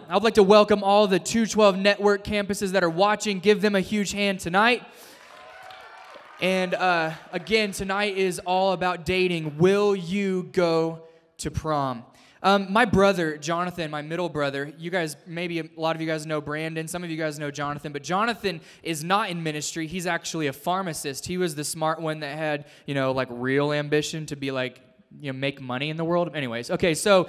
I would like to welcome all the 212 Network campuses that are watching. Give them a huge hand tonight. And again, tonight is all about dating. Will you go to prom? My brother, Jonathan, my middle brother, you guys, maybe a lot of you guys know Brandon. Some of you guys know Jonathan. But Jonathan is not in ministry. He's actually a pharmacist. He was the smart one that had, like real ambition to be like, make money in the world. Anyways, okay, so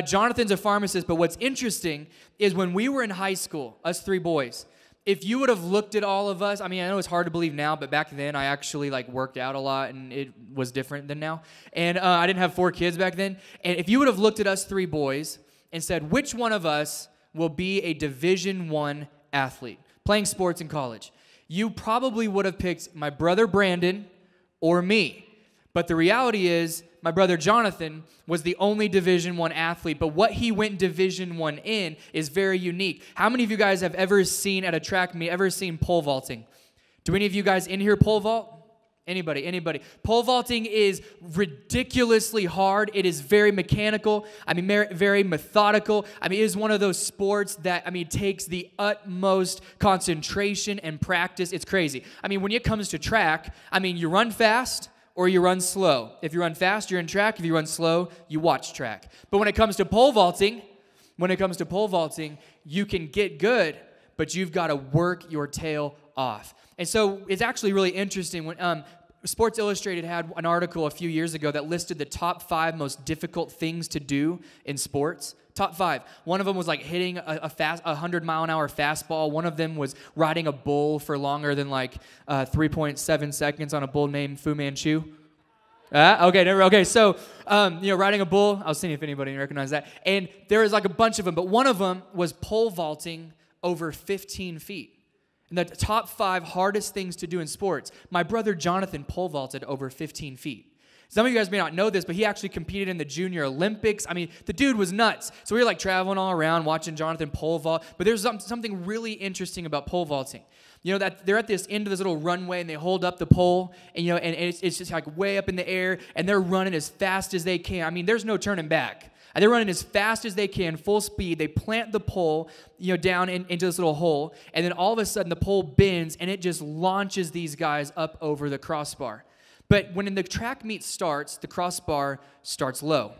Jonathan's a pharmacist, but what's interesting is when we were in high school, us three boys, if you would have looked at all of us, I know it's hard to believe now, but back then I actually worked out a lot and it was different than now. And I didn't have 4 kids back then. And if you would have looked at us three boys and said, which one of us will be a Division I athlete playing sports in college, you probably would have picked my brother Brandon or me. But the reality is, my brother Jonathan was the only Division I athlete, but what he went Division I in is very unique. How many of you guys have ever seen at a track meet, ever seen pole vaulting? Do any of you guys in here pole vault? Anybody? Pole vaulting is ridiculously hard. It is very mechanical. Very methodical. It is one of those sports that, takes the utmost concentration and practice. It's crazy. When it comes to track, you run fast, or you run slow. If you run fast, you're in track. If you run slow, you watch track. But when it comes to pole vaulting, you can get good, but you've got to work your tail off. And so it's actually really interesting. When Sports Illustrated had an article a few years ago that listed the top 5 most difficult things to do in sports. Top 5. One of them was hitting a 100-mile-an-hour fastball. One of them was riding a bull for longer than 3.7 seconds on a bull named Fu Manchu. Okay. So, riding a bull. I was seeing if anybody recognized that. And there was a bunch of them, but one of them was pole vaulting over 15 feet. And the top 5 hardest things to do in sports. My brother Jonathan pole vaulted over 15 feet. Some of you guys may not know this, but he actually competed in the Junior Olympics. The dude was nuts. So we were traveling all around watching Jonathan pole vault. But there's something really interesting about pole vaulting. That they're at this end of this little runway and they hold up the pole and and it's just way up in the air and they're running as fast as they can. There's no turning back. They're running as fast as they can, full speed. They plant the pole, down into this little hole, and then all of a sudden the pole bends and it just launches these guys up over the crossbar. But when the track meet starts, the crossbar starts low.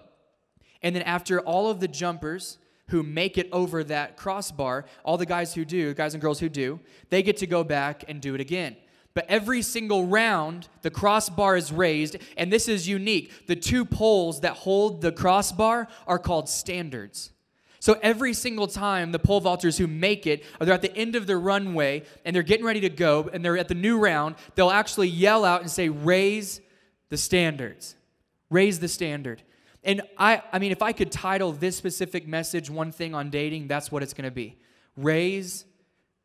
And then after all of the jumpers who make it over that crossbar, all the guys and girls who do, they get to go back and do it again. But every single round, the crossbar is raised, and this is unique. The 2 poles that hold the crossbar are called standards. So every single time the pole vaulters who make it, or they're at the end of the runway, and they're getting ready to go, and they're at the new round, they'll actually yell out and say, raise the standards. Raise the standard. And if I could title this specific message one thing on dating, that's what it's going to be. Raise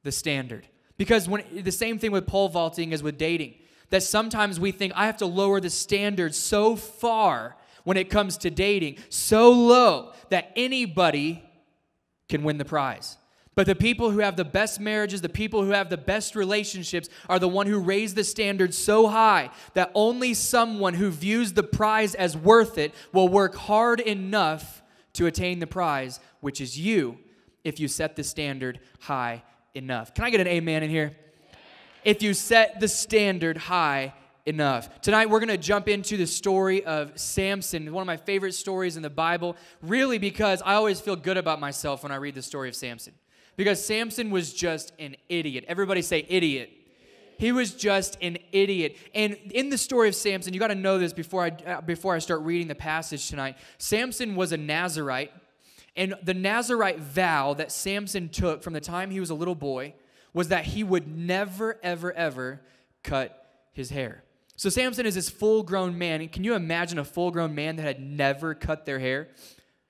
the standard. Because the same thing with pole vaulting as with dating, that sometimes we think I have to lower the standard so far when it comes to dating, so low that anybody can win the prize. But the people who have the best marriages, the people who have the best relationships are the one who raise the standard so high that only someone who views the prize as worth it will work hard enough to attain the prize, which is you, if you set the standard high enough. Can I get an amen in here? If you set the standard high enough. Tonight we're going to jump into the story of Samson, one of my favorite stories in the Bible, really because I always feel good about myself when I read the story of Samson. Because Samson was just an idiot. Everybody say idiot. He was just an idiot. And in the story of Samson, you got to know this before I start reading the passage tonight. Samson was a Nazirite. And the Nazirite vow that Samson took from the time he was a little boy was that he would never, ever, ever cut his hair. So Samson is this full-grown man. And can you imagine a full-grown man that had never cut their hair?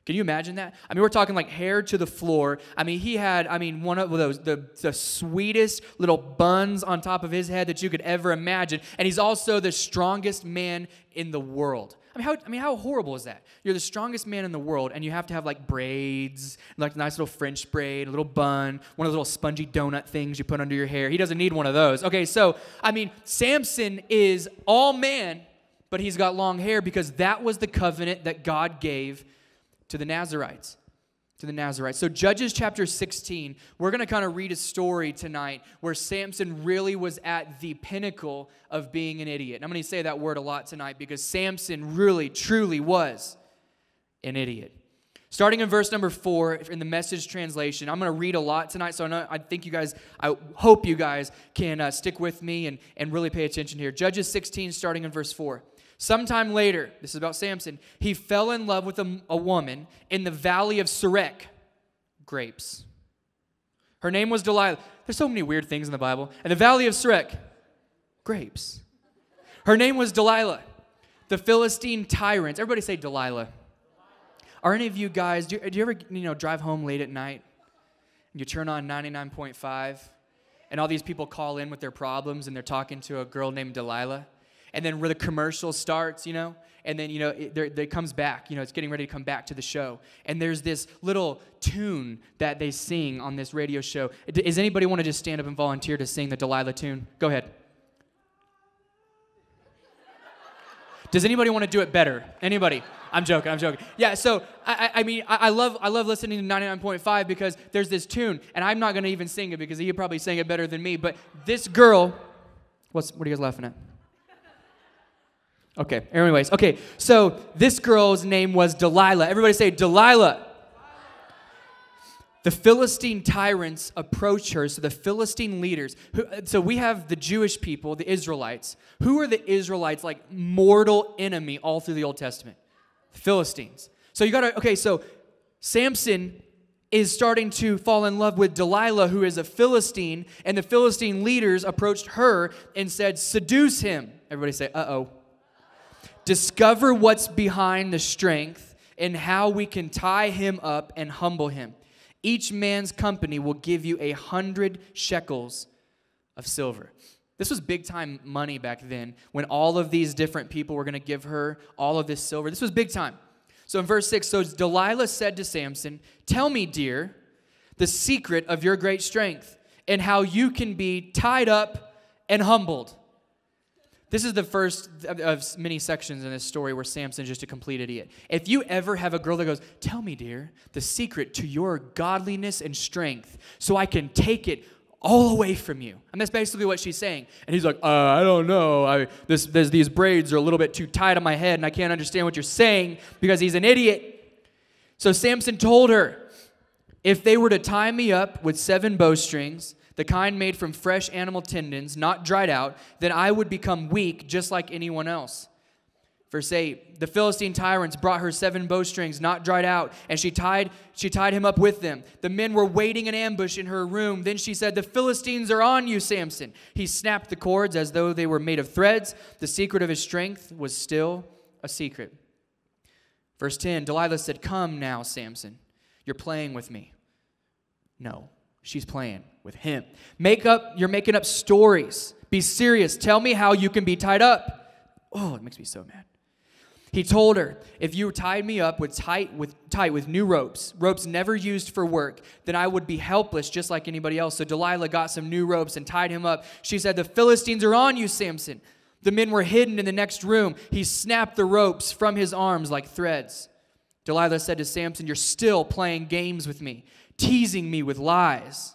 Can you imagine that? We're talking hair to the floor. He had, one of those, the sweetest little buns on top of his head that you could ever imagine. And he's also the strongest man in the world. How horrible is that? You're the strongest man in the world, and you have to have braids, a nice little French braid, a little bun, one of those little spongy donut things you put under your hair. He doesn't need one of those. Okay, so, Samson is all man, but he's got long hair because that was the covenant that God gave to the Nazirites. to the Nazarites. So Judges chapter 16, we're going to kind of read a story tonight where Samson really was at the pinnacle of being an idiot. And I'm going to say that word a lot tonight because Samson really, truly was an idiot. Starting in verse number 4 in the Message translation, I'm going to read a lot tonight, so I hope you guys can stick with me and really pay attention here. Judges 16, starting in verse 4. Sometime later, this is about Samson, he fell in love with a woman in the valley of Sorek, grapes. Her name was Delilah. There's so many weird things in the Bible. In the valley of Sorek, grapes. Her name was Delilah, the Philistine tyrant. Everybody say Delilah. Are any of you guys, do you ever drive home late at night and you turn on 99.5 and all these people call in with their problems and they're talking to a girl named Delilah? And then where the commercial starts, and then, it comes back, it's getting ready to come back to the show. And there's this little tune that they sing on this radio show. Does anybody want to just stand up and volunteer to sing the Delilah tune? Go ahead. Does anybody want to do it better? Anybody? I'm joking. Yeah, so, I love listening to 99.5 because there's this tune, and I'm not going to even sing it because he probably sang it better than me, but this girl, what are you guys laughing at? Okay, anyways, so this girl's name was Delilah. Everybody say Delilah. The Philistine tyrants approached her, so the Philistine leaders. So we have the Jewish people, the Israelites. Who are the Israelites' mortal enemy all through the Old Testament? The Philistines. So so Samson is starting to fall in love with Delilah, who is a Philistine, and the Philistine leaders approached her and said, seduce him. Everybody say, uh-oh. Discover what's behind the strength and how we can tie him up and humble him. Each man's company will give you 100 shekels of silver. This was big time money back then when all of these different people were going to give her all of this silver. This was big time. So in verse 6, so Delilah said to Samson, tell me, dear, the secret of your great strength and how you can be tied up and humbled. This is the first of many sections in this story where Samson's just a complete idiot. If you ever have a girl that goes, tell me, dear, the secret to your godliness and strength so I can take it all away from you. And that's basically what she's saying. And he's like, I don't know. These braids are a little bit too tight on my head and I can't understand what you're saying because he's an idiot. So Samson told her, if they were to tie me up with 7 bowstrings, the kind made from fresh animal tendons, not dried out, then I would become weak just like anyone else. Verse 8, the Philistine tyrants brought her 7 bowstrings, not dried out, and she tied him up with them. The men were waiting in ambush in her room. Then she said, the Philistines are on you, Samson. He snapped the cords as though they were made of threads. The secret of his strength was still a secret. Verse 10, Delilah said, come now, Samson. You're playing with me. No, she's playing with him. You're making up stories. Be serious. Tell me how you can be tied up. Oh, it makes me so mad. He told her, if you tied me up tight with new ropes never used for work, then I would be helpless just like anybody else. So Delilah got some new ropes and tied him up. She said, the Philistines are on you, Samson. The men were hidden in the next room. He snapped the ropes from his arms like threads. Delilah said to Samson, you're still playing games with me, teasing me with lies.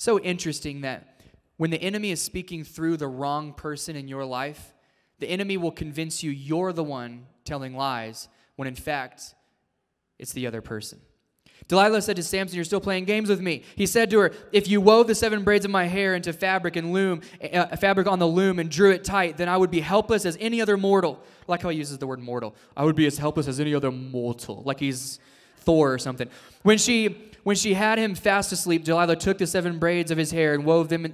So interesting that when the enemy is speaking through the wrong person in your life, the enemy will convince you you're the one telling lies, when in fact, it's the other person. Delilah said to Samson, you're still playing games with me. He said to her, if you wove the 7 braids of my hair into fabric on the loom and drew it tight, then I would be helpless as any other mortal. I like how he uses the word mortal. I would be as helpless as any other mortal, like he's Thor or something. When she had him fast asleep, Delilah took the 7 braids of his hair and wove them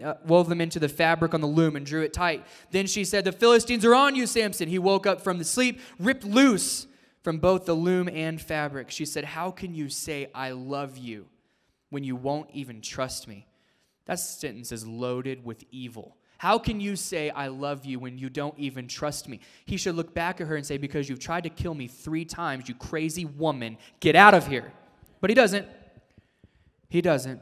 into the fabric on the loom and drew it tight. Then she said, the Philistines are on you, Samson. He woke up from the sleep, ripped loose from both the loom and fabric. She said, how can you say I love you when you won't even trust me? That sentence is loaded with evil. How can you say I love you when you don't even trust me? He should look back at her and say, because you've tried to kill me 3 times, you crazy woman, get out of here. But he doesn't. He doesn't.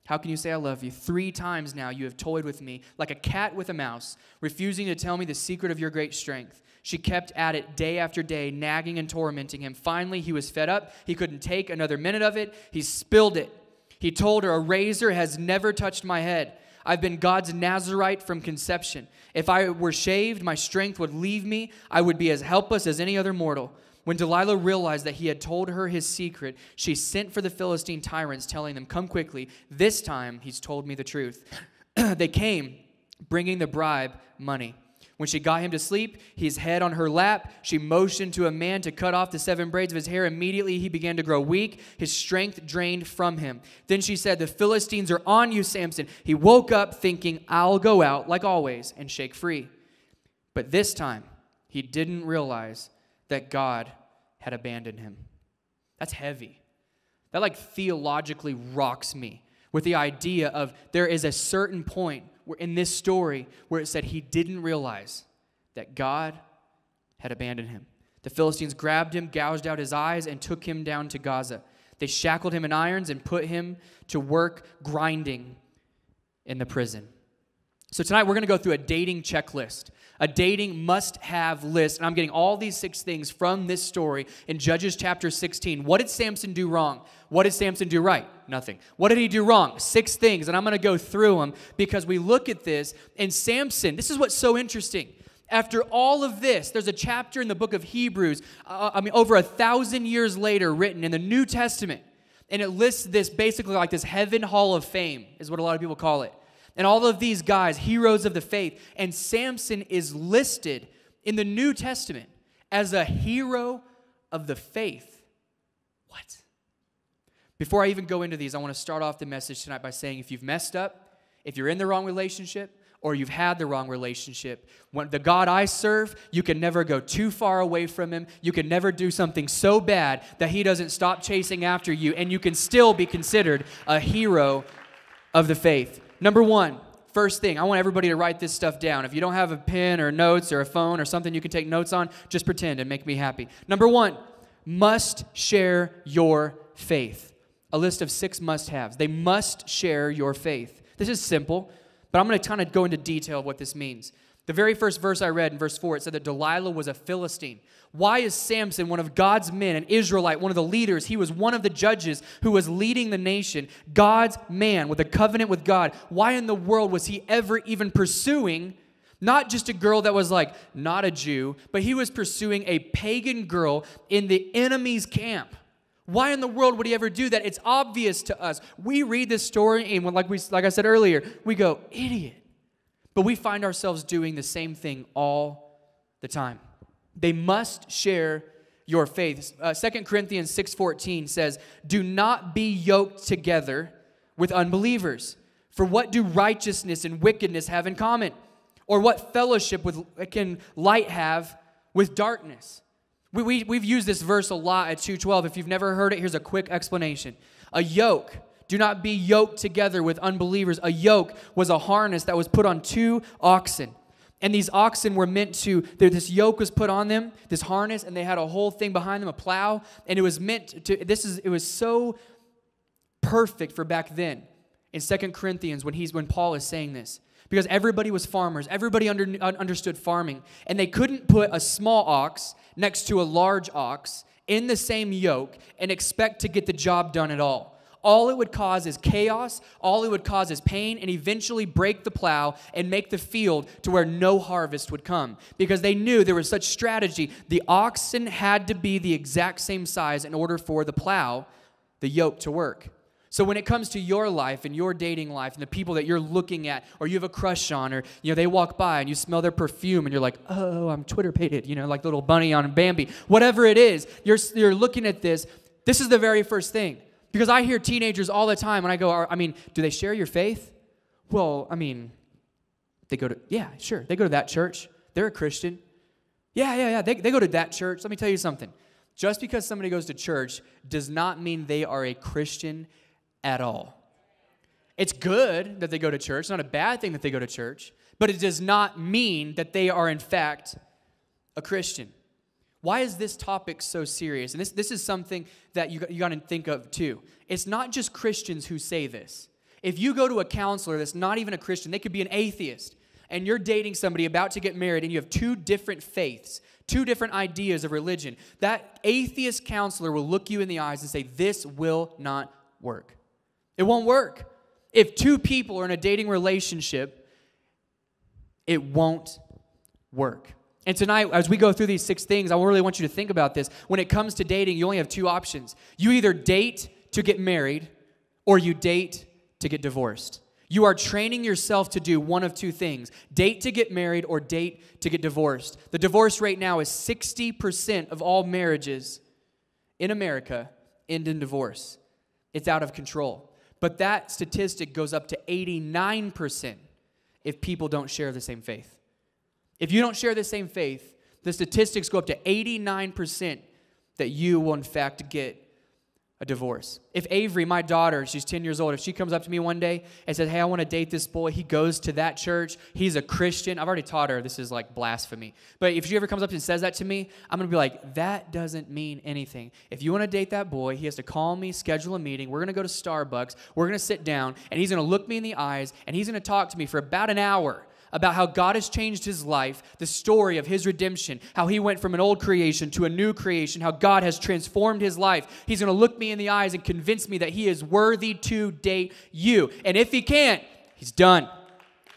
How can you say I love you? 3 times now you have toyed with me like a cat with a mouse, refusing to tell me the secret of your great strength. She kept at it day after day, nagging and tormenting him. Finally, he was fed up. He couldn't take another minute of it. He spilled it. He told her, a razor has never touched my head. I've been God's Nazarite from conception. If I were shaved, my strength would leave me. I would be as helpless as any other mortal. When Delilah realized that he had told her his secret, she sent for the Philistine tyrants, telling them, come quickly. This time he's told me the truth. They came, bringing the bribe money. When she got him to sleep, his head on her lap, she motioned to a man to cut off the 7 braids of his hair. Immediately he began to grow weak, his strength drained from him. Then she said, the Philistines are on you, Samson. He woke up thinking, I'll go out like always and shake free. But this time, he didn't realize that God had abandoned him. That's heavy. That theologically rocks me with the idea of there is a certain point in this story where it said he didn't realize that God had abandoned him. The Philistines grabbed him, gouged out his eyes, and took him down to Gaza. They shackled him in irons and put him to work grinding in the prison. So tonight we're going to go through a dating checklist, a dating must-have list, and I'm getting all these 6 things from this story in Judges chapter 16. What did Samson do wrong? What did Samson do right? Nothing. What did he do wrong? 6 things, and I'm going to go through them because we look at this, and Samson, this is what's so interesting. After all of this, there's a chapter in the book of Hebrews, over 1,000 years later, written in the New Testament, and it lists this basically like this heaven hall of fame, is what a lot of people call it. And all of these guys, heroes of the faith, and Samson is listed in the New Testament as a hero of the faith. What? Before I even go into these, I want to start off the message tonight by saying if you've messed up, if you're in the wrong relationship, or you've had the wrong relationship, when the God I serve, you can never go too far away from him. You can never do something so bad that he doesn't stop chasing after you, and you can still be considered a hero of the faith. Number 1, first thing, I want everybody to write this stuff down. If you don't have a pen or notes or a phone or something you can take notes on, just pretend and make me happy. Number 1, must share your faith. A list of 6 must-haves. They must share your faith. This is simple, but I'm going to kind of go into detail of what this means. The very first verse I read in verse 4, it said that Delilah was a Philistine. Why is Samson one of God's men, an Israelite, one of the leaders? He was one of the judges who was leading the nation, God's man with a covenant with God. Why in the world was he ever even pursuing not just a girl that was not a Jew, but he was pursuing a pagan girl in the enemy's camp? Why in the world would he ever do that? It's obvious to us. We read this story and like I said earlier, we go, idiot. But we find ourselves doing the same thing all the time. They must share your faith. 2 Corinthians 6:14 says, do not be yoked together with unbelievers. For what do righteousness and wickedness have in common? Or what fellowship can light have with darkness? We've used this verse a lot at 2:12. If you've never heard it, here's a quick explanation. A yoke. Do not be yoked together with unbelievers. A yoke was a harness that was put on 2 oxen. And these oxen were meant to, this yoke was put on them, this harness, and they had a whole thing behind them, a plow. And it was meant to, it was so perfect for back then in 2 Corinthians when Paul is saying this. Because everybody was farmers. Everybody understood farming. And they couldn't put a small ox next to a large ox in the same yoke and expect to get the job done at all. All it would cause is chaos, all it would cause is pain, and eventually break the plow and make the field to where no harvest would come. Because they knew there was such strategy. The oxen had to be the exact same size in order for the plow, the yoke, to work. So when it comes to your life and your dating life and the people that you're looking at or you have a crush on or they walk by and you smell their perfume and you're like, oh, I'm Twitter-pated, like little bunny on Bambi. Whatever it is, you're looking at this. This is the very first thing. Because I hear teenagers all the time, and I go, do they share your faith? Well, they go to, yeah, sure. They go to that church. They're a Christian. Yeah. They go to that church. Let me tell you something. Just because somebody goes to church does not mean they are a Christian at all. It's good that they go to church. It's not a bad thing that they go to church. But it does not mean that they are, in fact, a Christian. Why is this topic so serious? And this is something that you got to think of too. It's not just Christians who say this. If you go to a counselor that's not even a Christian, they could be an atheist, and you're dating somebody about to get married, and you have two different faiths, two different ideas of religion, that atheist counselor will look you in the eyes and say, this will not work. It won't work. If two people are in a dating relationship, it won't work. And tonight, as we go through these 6 things, I really want you to think about this. When it comes to dating, you only have 2 options. You either date to get married, or you date to get divorced. You are training yourself to do one of 2 things. Date to get married or date to get divorced. The divorce rate now is 60% of all marriages in America end in divorce. It's out of control. But that statistic goes up to 89% if people don't share the same faith. If you don't share the same faith, the statistics go up to 89% that you will in fact get a divorce. If Avery, my daughter, she's 10 years old, if she comes up to me one day and says, hey, I want to date this boy, he goes to that church, he's a Christian, I've already taught her this is like blasphemy. But if she ever comes up and says that to me, I'm going to be like, that doesn't mean anything. If you want to date that boy, he has to call me, schedule a meeting, we're going to go to Starbucks, we're going to sit down, and he's going to look me in the eyes, and he's going to talk to me for about an hour about how God has changed his life, the story of his redemption, how he went from an old creation to a new creation, how God has transformed his life. He's going to look me in the eyes and convince me that he is worthy to date you. And if he can't, he's done.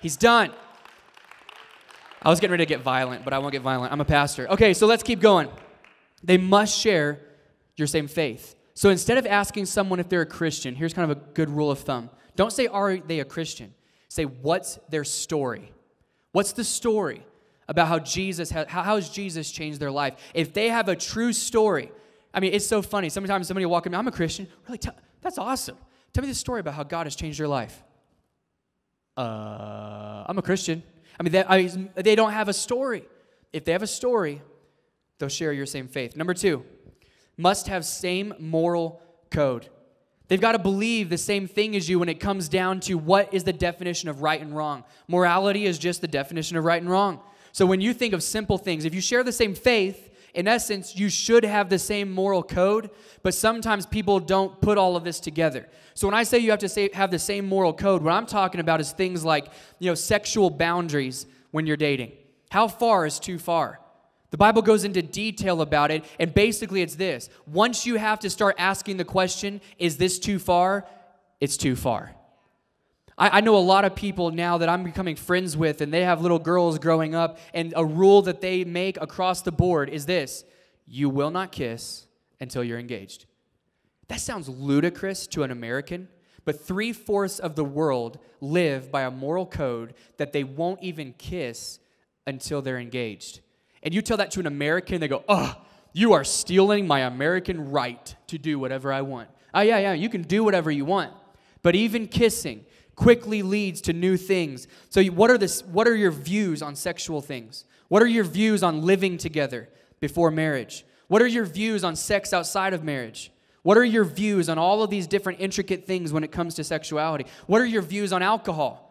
He's done. I was getting ready to get violent, but I won't get violent. I'm a pastor. Okay, so let's keep going. They must share your same faith. So instead of asking someone if they're a Christian, here's kind of a good rule of thumb. Don't say, are they a Christian? Say, what's their story? What's the story about how has Jesus changed their life? If they have a true story, I mean, it's so funny. Sometimes somebody will walk in, I'm a Christian. Really, that's awesome. Tell me the story about how God has changed your life. I'm a Christian. I mean, they don't have a story. If they have a story, they'll share your same faith. Number 2, must have same moral code. They've got to believe the same thing as you when it comes down to what is the definition of right and wrong. Morality is just the definition of right and wrong. So when you think of simple things, if you share the same faith, in essence, you should have the same moral code, but sometimes people don't put all of this together. So when I say you have to have the same moral code, what I'm talking about is things like, sexual boundaries when you're dating. How far is too far? The Bible goes into detail about it, and basically it's this. Once you have to start asking the question, is this too far? It's too far. I know a lot of people now that I'm becoming friends with, and they have little girls growing up, and a rule that they make across the board is this: you will not kiss until you're engaged. That sounds ludicrous to an American, but 3/4 of the world live by a moral code that they won't even kiss until they're engaged. And you tell that to an American, they go, oh, you are stealing my American right to do whatever I want. Oh, yeah, you can do whatever you want. But even kissing quickly leads to new things. So what are your views on sexual things? What are your views on living together before marriage? What are your views on sex outside of marriage? What are your views on all of these different intricate things when it comes to sexuality? What are your views on alcohol?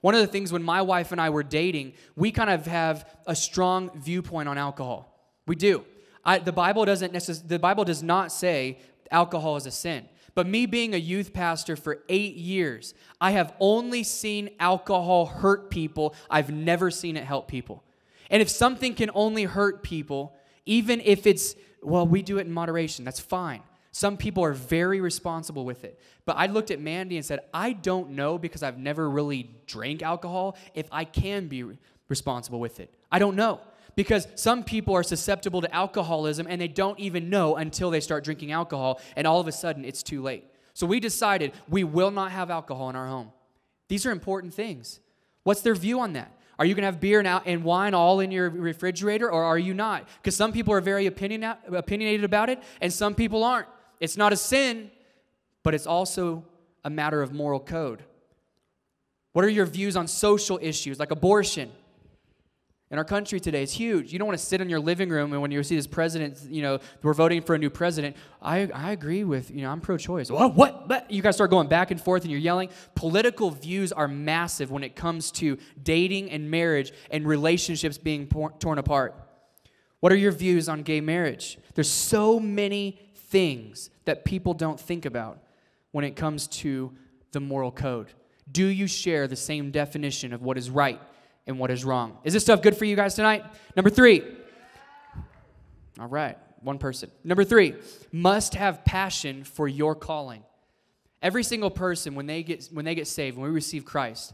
One of the things when my wife and I were dating, we kind of have a strong viewpoint on alcohol. We do. The Bible does not say alcohol is a sin. But me being a youth pastor for 8 years, I have only seen alcohol hurt people. I've never seen it help people. And if something can only hurt people, even if we do it in moderation, that's fine. Some people are very responsible with it. But I looked at Mandy and said, I don't know, because I've never really drank alcohol, if I can be responsible with it. I don't know. Because some people are susceptible to alcoholism and they don't even know until they start drinking alcohol, and all of a sudden it's too late. So we decided we will not have alcohol in our home. These are important things. What's their view on that? Are you going to have beer and wine all in your refrigerator, or are you not? Because some people are very opinionated about it and some people aren't. It's not a sin, but it's also a matter of moral code. What are your views on social issues like abortion? In our country today, it's huge. You don't want to sit in your living room and when you see this president, we're voting for a new president. I agree with, I'm pro-choice. What? You guys start going back and forth and you're yelling. Political views are massive when it comes to dating and marriage and relationships being torn apart. What are your views on gay marriage? There's so many things that people don't think about when it comes to the moral code. Do you share the same definition of what is right and what is wrong? Is this stuff good for you guys tonight? Number 3. All right, one person. Number 3, must have passion for your calling. Every single person, when they get saved, when we receive Christ,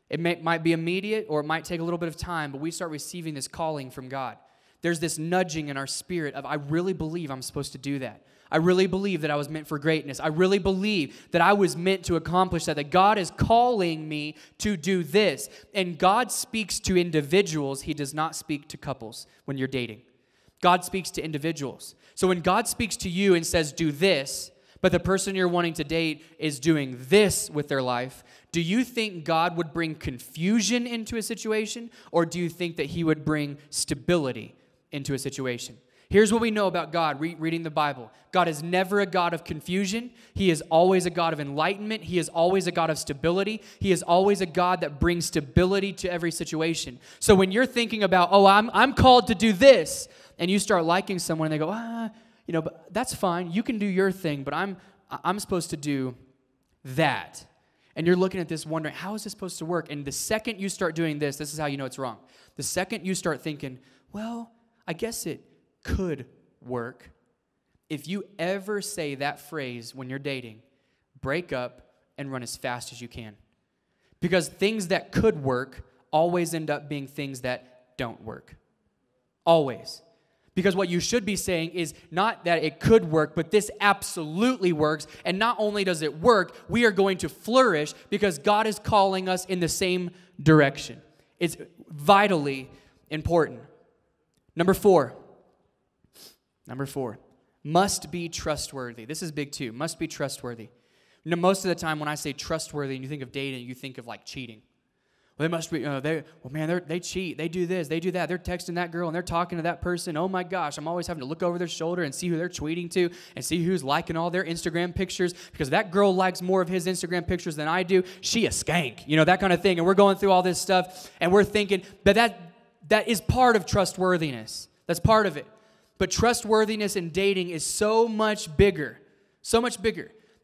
it might be immediate or it might take a little bit of time, but we start receiving this calling from God. There's this nudging in our spirit of, I really believe I'm supposed to do that. I really believe that I was meant for greatness. I really believe that I was meant to accomplish that God is calling me to do this. And God speaks to individuals. He does not speak to couples when you're dating. God speaks to individuals. So when God speaks to you and says, do this, but the person you're wanting to date is doing this with their life, do you think God would bring confusion into a situation, or do you think that he would bring stability into a situation? Here's what we know about God reading the Bible. God is never a God of confusion. He is always a God of enlightenment. He is always a God of stability. He is always a God that brings stability to every situation. So when you're thinking about, I'm called to do this, and you start liking someone, and they go, but that's fine. You can do your thing, but I'm supposed to do that. And you're looking at this wondering, how is this supposed to work? And the second you start doing this is how you know it's wrong. The second you start thinking, well, I guess it could work. If you ever say that phrase when you're dating, break up and run as fast as you can. Because things that could work always end up being things that don't work. Always. Because what you should be saying is not that it could work, but this absolutely works. And not only does it work, we are going to flourish because God is calling us in the same direction. It's vitally important. Number 4, must be trustworthy. This is big too. Must be trustworthy. Most of the time when I say trustworthy and you think of dating, you think of like cheating. Well, they must be, they cheat. They do this, they do that. They're texting that girl and they're talking to that person. Oh my gosh, I'm always having to look over their shoulder and see who they're tweeting to and see who's liking all their Instagram pictures because that girl likes more of his Instagram pictures than I do. She a skank, that kind of thing. And we're going through all this stuff and we're thinking, but that is part of trustworthiness. That's part of it. But trustworthiness in dating is so much bigger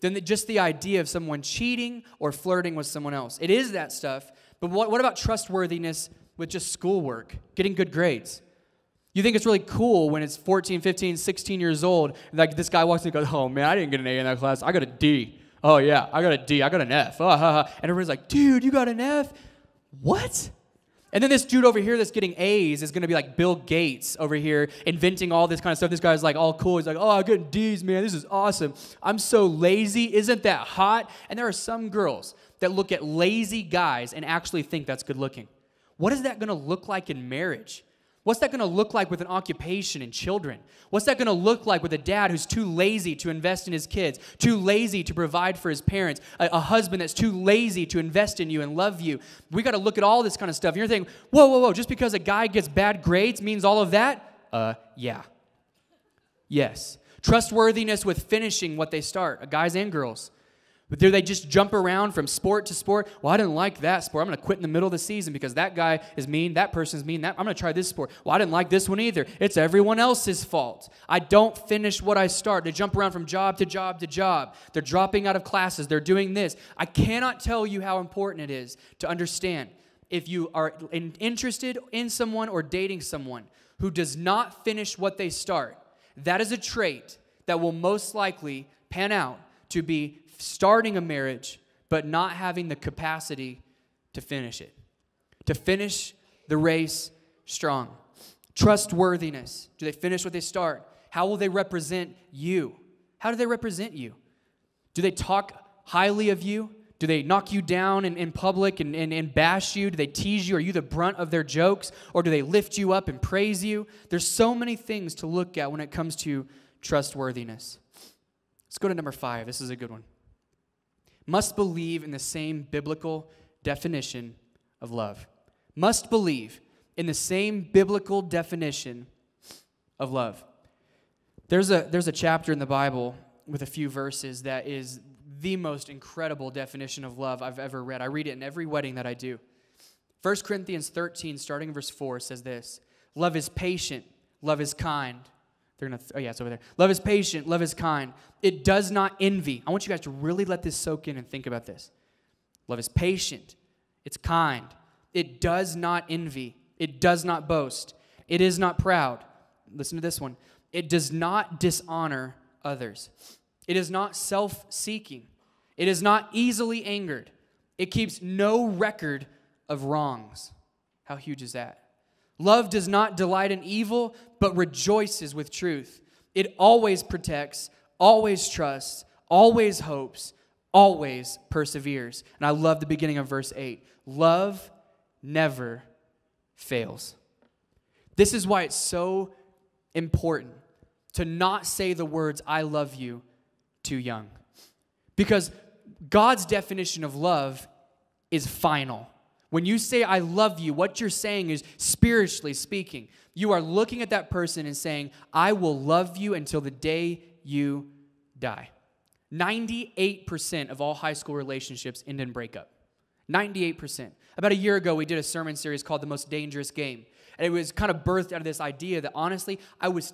than just the idea of someone cheating or flirting with someone else. It is that stuff, but what about trustworthiness with just schoolwork, getting good grades? You think it's really cool when it's 14, 15, 16 years old, and like this guy walks in and goes, oh man, I didn't get an A in that class, I got a D. Oh yeah, I got a D, I got an F. And everybody's like, dude, you got an F? What? And then this dude over here that's getting A's is going to be like Bill Gates over here inventing all this kind of stuff. This guy's like all cool. He's like, oh, I'm getting D's, man. This is awesome. I'm so lazy. Isn't that hot? And there are some girls that look at lazy guys and actually think that's good looking. What is that going to look like in marriage? What's that going to look like with an occupation and children? What's that going to look like with a dad who's too lazy to invest in his kids, too lazy to provide for his parents, a husband that's too lazy to invest in you and love you? We got to look at all this kind of stuff. And you're thinking, whoa, just because a guy gets bad grades means all of that? Yeah. Yes. Trustworthiness with finishing what they start, guys and girls. But do they just jump around from sport to sport? Well, I didn't like that sport. I'm going to quit in the middle of the season because that guy is mean, that person's mean, I'm going to try this sport. Well, I didn't like this one either. It's everyone else's fault. I don't finish what I start. They jump around from job to job to job. They're dropping out of classes. They're doing this. I cannot tell you how important it is to understand if you are interested in someone or dating someone who does not finish what they start. That is a trait that will most likely pan out to be starting a marriage, but not having the capacity to finish it. To finish the race strong. Trustworthiness. Do they finish what they start? How will they represent you? How do they represent you? Do they talk highly of you? Do they knock you down in public and bash you? Do they tease you? Are you the brunt of their jokes? Or do they lift you up and praise you? There's so many things to look at when it comes to trustworthiness. Let's go to number 5. This is a good one. Must believe in the same biblical definition of love. Must believe in the same biblical definition of love. There's a chapter in the Bible with a few verses that is the most incredible definition of love I've ever read. I read it in every wedding that I do. 1 Corinthians 13, starting in verse 4, says this. Love is patient. Love is kind. It's over there. Love is patient. Love is kind. It does not envy. I want you guys to really let this soak in and think about this. Love is patient. It's kind. It does not envy. It does not boast. It is not proud. Listen to this one. It does not dishonor others. It is not self-seeking. It is not easily angered. It keeps no record of wrongs. How huge is that? Love does not delight in evil, but rejoices with truth. It always protects, always trusts, always hopes, always perseveres. And I love the beginning of verse 8. Love never fails. This is why it's so important to not say the words, I love you, too young. Because God's definition of love is final. When you say, I love you, what you're saying is, spiritually speaking, you are looking at that person and saying, I will love you until the day you die. 98% of all high school relationships end in breakup. 98%. About a year ago, we did a sermon series called The Most Dangerous Game. And it was kind of birthed out of this idea that, honestly, I was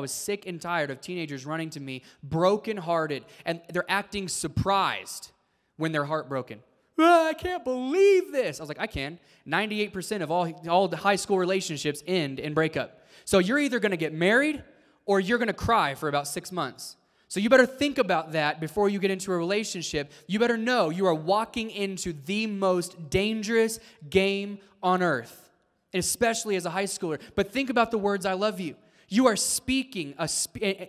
sick and tired of teenagers running to me, brokenhearted, and they're acting surprised when they're heartbroken. I can't believe this. I was like, I can. 98% of all the high school relationships end in breakup. So you're either going to get married or you're going to cry for about 6 months. So you better think about that before you get into a relationship. You better know you are walking into the most dangerous game on earth, and especially as a high schooler. But think about the words, I love you. You are speaking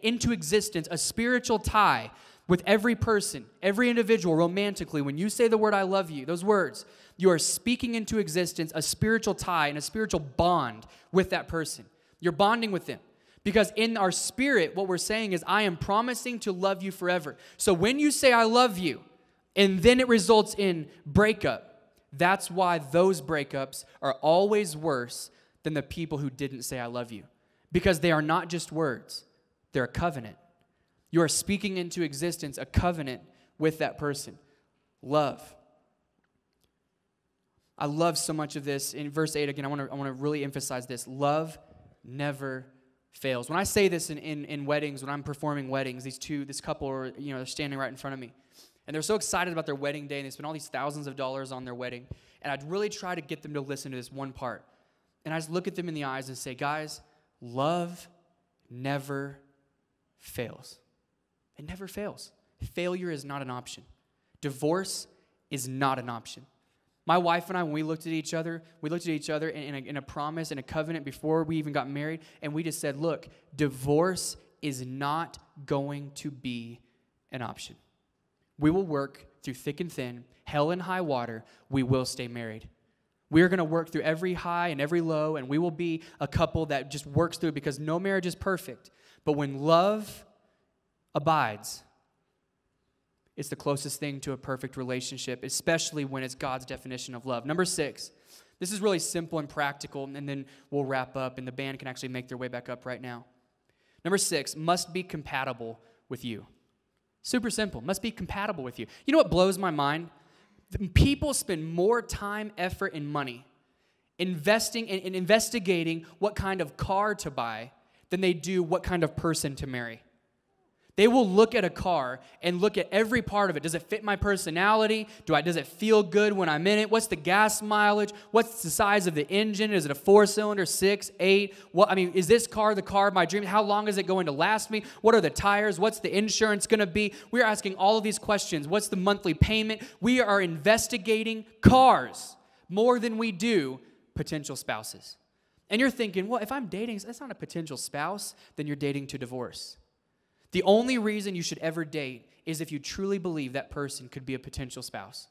into existence a spiritual tie with every person, every individual, romantically. When you say the word I love you, those words, you are speaking into existence a spiritual tie and a spiritual bond with that person. You're bonding with them. Because in our spirit, what we're saying is, I am promising to love you forever. So when you say I love you, and then it results in breakup, that's why those breakups are always worse than the people who didn't say I love you. Because they are not just words, they're a covenant. You are speaking into existence a covenant with that person. Love. I love so much of this. In verse 8, again, I want to really emphasize this. Love never fails. When I say this in weddings, when I'm performing weddings, this couple are, they're standing right in front of me. And they're so excited about their wedding day, and they spend all these thousands of dollars on their wedding. And I'd really try to get them to listen to this one part. And I just look at them in the eyes and say, guys, love never fails. It never fails. Failure is not an option. Divorce is not an option. My wife and I, when we looked at each other in a promise and a covenant before we even got married, and we just said, look, divorce is not going to be an option. We will work through thick and thin, hell and high water. We will stay married. We are going to work through every high and every low, and we will be a couple that just works through it, because no marriage is perfect. But when love abides, it's the closest thing to a perfect relationship, especially when it's God's definition of love. Number 6, this is really simple and practical, and then we'll wrap up, and the band can actually make their way back up right now. Number 6, must be compatible with you. Super simple, must be compatible with you. You know what blows my mind? People spend more time, effort, and money investing in investigating what kind of car to buy than they do what kind of person to marry. They will look at a car and look at every part of it. Does it fit my personality? Does it feel good when I'm in it? What's the gas mileage? What's the size of the engine? Is it a 4-cylinder, 6, 8? Is this car the car of my dreams? How long is it going to last me? What are the tires? What's the insurance going to be? We're asking all of these questions. What's the monthly payment? We are investigating cars more than we do potential spouses. And you're thinking, well, if I'm dating, that's not a potential spouse, then you're dating to divorce. The only reason you should ever date is if you truly believe that person could be a potential spouse.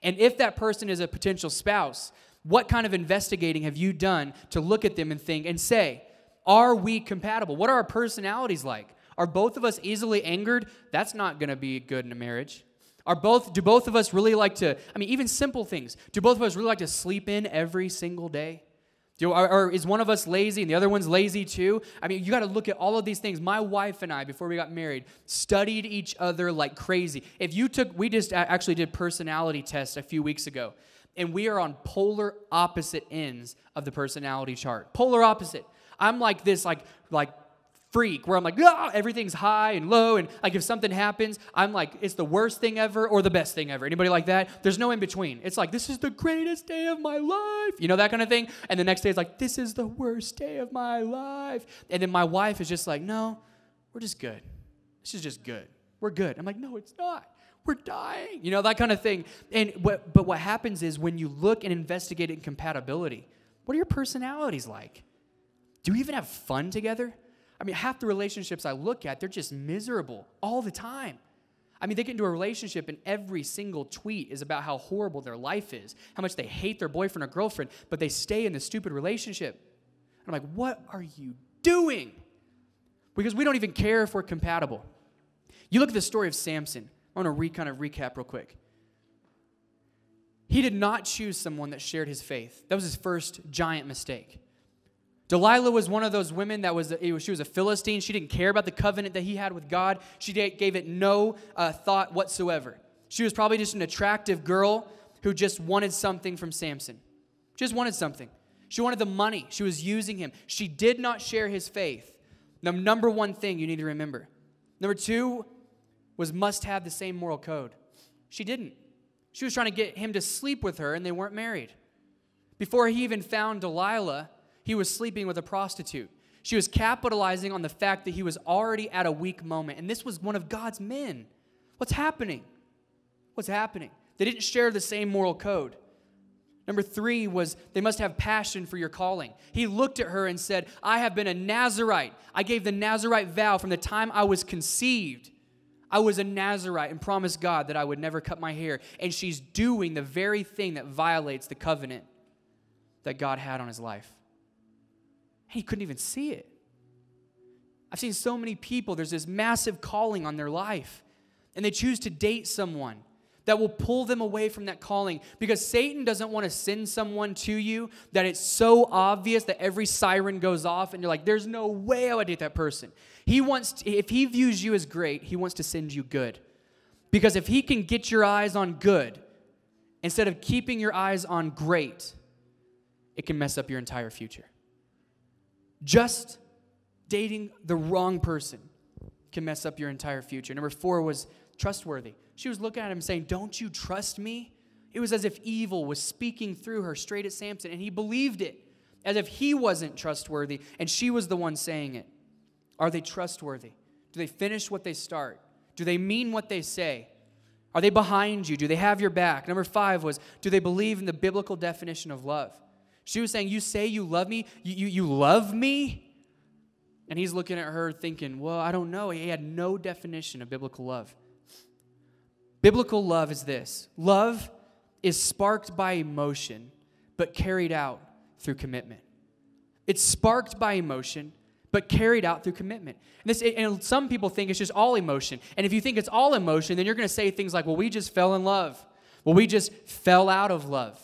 And if that person is a potential spouse, what kind of investigating have you done to look at them and think and say, are we compatible? What are our personalities like? Are both of us easily angered? That's not going to be good in a marriage. Do both of us really like to, even simple things, do both of us really like to sleep in every single day? Or is one of us lazy and the other one's lazy too? You got to look at all of these things. My wife and I, before we got married, studied each other like crazy. We just actually did personality tests a few weeks ago, and we are on polar opposite ends of the personality chart. Polar opposite. I'm like this, like freak where I'm like, ah, everything's high and low. And like if something happens, I'm like, it's the worst thing ever or the best thing ever. Anybody like that? There's no in between. It's like, this is the greatest day of my life. You know, that kind of thing. And the next day it's like, this is the worst day of my life. And then my wife is just like, no, we're just good. This is just good. We're good. I'm like, no, it's not. We're dying. You know, that kind of thing. But what happens is when you look and investigate incompatibility, what are your personalities like? Do you even have fun together? I mean, half the relationships I look at, they're just miserable all the time. I mean, they get into a relationship and every single tweet is about how horrible their life is, how much they hate their boyfriend or girlfriend, but they stay in this stupid relationship. And I'm like, what are you doing? Because we don't even care if we're compatible. You look at the story of Samson. I want to kind of recap real quick. He did not choose someone that shared his faith. That was his first giant mistake. Delilah was one of those women she was a Philistine. She didn't care about the covenant that he had with God. She gave it no thought whatsoever. She was probably just an attractive girl who just wanted something from Samson. Just wanted something. She wanted the money. She was using him. She did not share his faith. The number one thing you need to remember. Number two was must have the same moral code. She didn't. She was trying to get him to sleep with her, and they weren't married. Before he even found Delilah, he was sleeping with a prostitute. She was capitalizing on the fact that he was already at a weak moment, and this was one of God's men. What's happening? What's happening? They didn't share the same moral code. Number three was they must have passion for your calling. He looked at her and said, I have been a Nazirite. I gave the Nazirite vow from the time I was conceived. I was a Nazirite and promised God that I would never cut my hair. And she's doing the very thing that violates the covenant that God had on his life. He couldn't even see it. I've seen so many people, there's this massive calling on their life, and they choose to date someone that will pull them away from that calling because Satan doesn't want to send someone to you that it's so obvious that every siren goes off and you're like, there's no way I would date that person. If he views you as great, he wants to send you good. Because if he can get your eyes on good instead of keeping your eyes on great, it can mess up your entire future. Just dating the wrong person can mess up your entire future. Number four was trustworthy. She was looking at him saying, don't you trust me? It was as if evil was speaking through her straight at Samson, and he believed it, as if he wasn't trustworthy, and she was the one saying it. Are they trustworthy? Do they finish what they start? Do they mean what they say? Are they behind you? Do they have your back? Number five was, do they believe in the biblical definition of love? She was saying, you say you love me? You love me? And he's looking at her thinking, well, I don't know. He had no definition of biblical love. Biblical love is this. Love is sparked by emotion, but carried out through commitment. It's sparked by emotion, but carried out through commitment. And some people think it's just all emotion. And if you think it's all emotion, then you're going to say things like, well, we just fell in love. Well, we just fell out of love.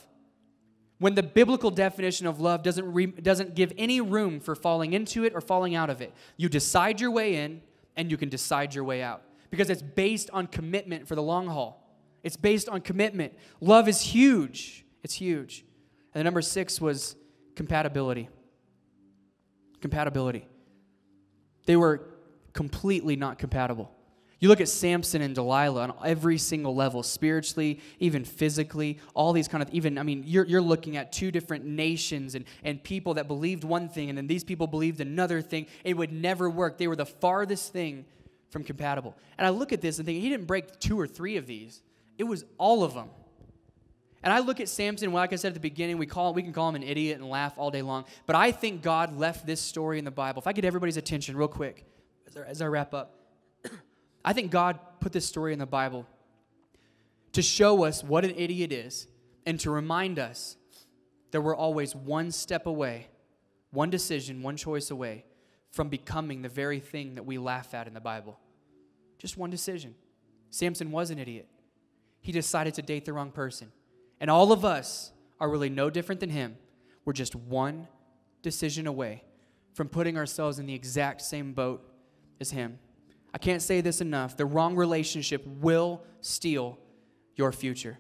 When the biblical definition of love doesn't give any room for falling into it or falling out of it. You decide your way in, and you can decide your way out. Because it's based on commitment for the long haul. It's based on commitment. Love is huge. It's huge. And the number six was compatibility. Compatibility. They were completely not compatible. You look at Samson and Delilah on every single level, spiritually, even physically, all these kind of, you're looking at two different nations and people that believed one thing, and then these people believed another thing. It would never work. They were the farthest thing from compatible. And I look at this and think, he didn't break two or three of these. It was all of them. And I look at Samson, like I said at the beginning, we can call him an idiot and laugh all day long, but I think God left this story in the Bible. If I get everybody's attention real quick as I wrap up, I think God put this story in the Bible to show us what an idiot is and to remind us that we're always one step away, one decision, one choice away from becoming the very thing that we laugh at in the Bible. Just one decision. Samson was an idiot. He decided to date the wrong person. And all of us are really no different than him. We're just one decision away from putting ourselves in the exact same boat as him. I can't say this enough. The wrong relationship will steal your future.